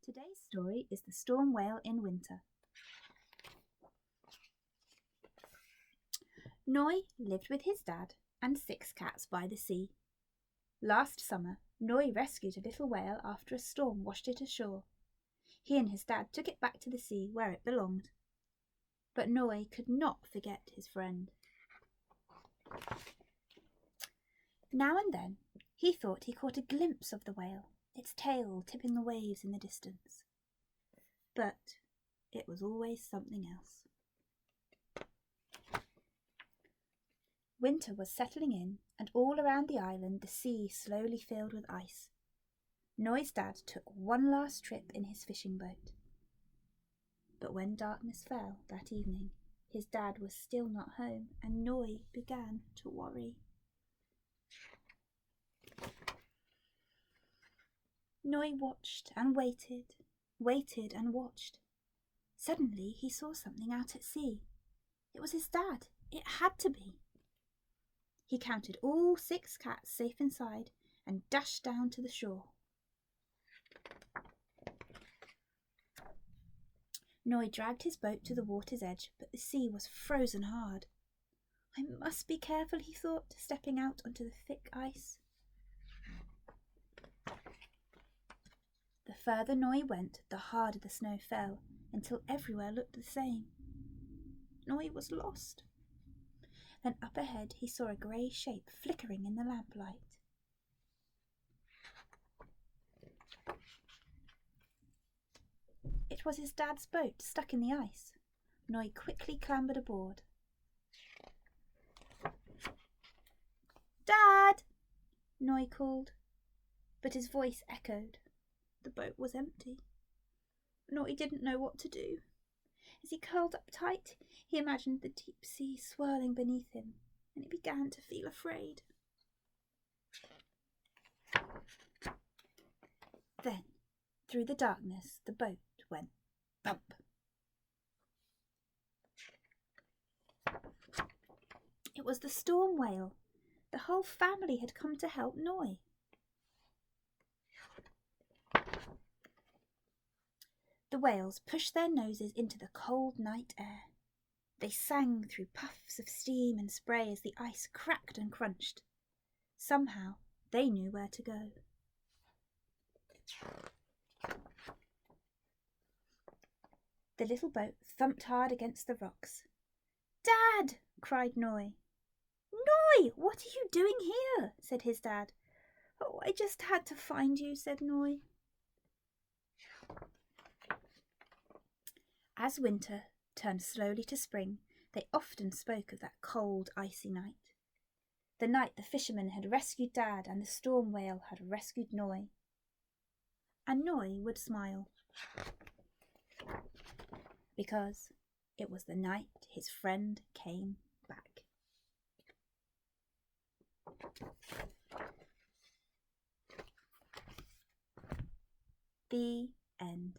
Today's story is The Storm Whale in Winter. Noi lived with his dad and 6 cats by the sea. Last summer, Noi rescued a little whale after a storm washed it ashore. He and his dad took it back to the sea where it belonged. But Noi could not forget his friend. Now and then, he thought he caught a glimpse of the whale, its tail tipping the waves in the distance. But it was always something else. Winter was settling in, and all around the island the sea slowly filled with ice. Noi's dad took one last trip in his fishing boat. But when darkness fell that evening, his dad was still not home, and Noi began to worry. Noi watched and waited and watched. Suddenly he saw something out at sea. It was his dad. It had to be. He counted all 6 cats safe inside and dashed down to the shore. Noi dragged his boat to the water's edge, but the sea was frozen hard. I must be careful, he thought, stepping out onto the thick ice. The further Noi went, the harder the snow fell, until everywhere looked the same. Noi was lost. Then up ahead he saw a grey shape flickering in the lamplight. It was his dad's boat stuck in the ice. Noi quickly clambered aboard. "Dad!" Noi called, but his voice echoed. The boat was empty. Noi didn't know what to do. As he curled up tight, he imagined the deep sea swirling beneath him, and he began to feel afraid. Then, through the darkness, the boat went bump. It was the storm whale. The whole family had come to help Noi. The whales pushed their noses into the cold night air. They sang through puffs of steam and spray as the ice cracked and crunched. Somehow they knew where to go. The little boat thumped hard against the rocks. "Dad!" cried Noi. "Noi, what are you doing here?" said his dad. "Oh, I just had to find you," said Noi. As winter turned slowly to spring, they often spoke of that cold, icy night. The night the fisherman had rescued Dad and the storm whale had rescued Noi. And Noi would smile, because it was the night his friend came back. The end.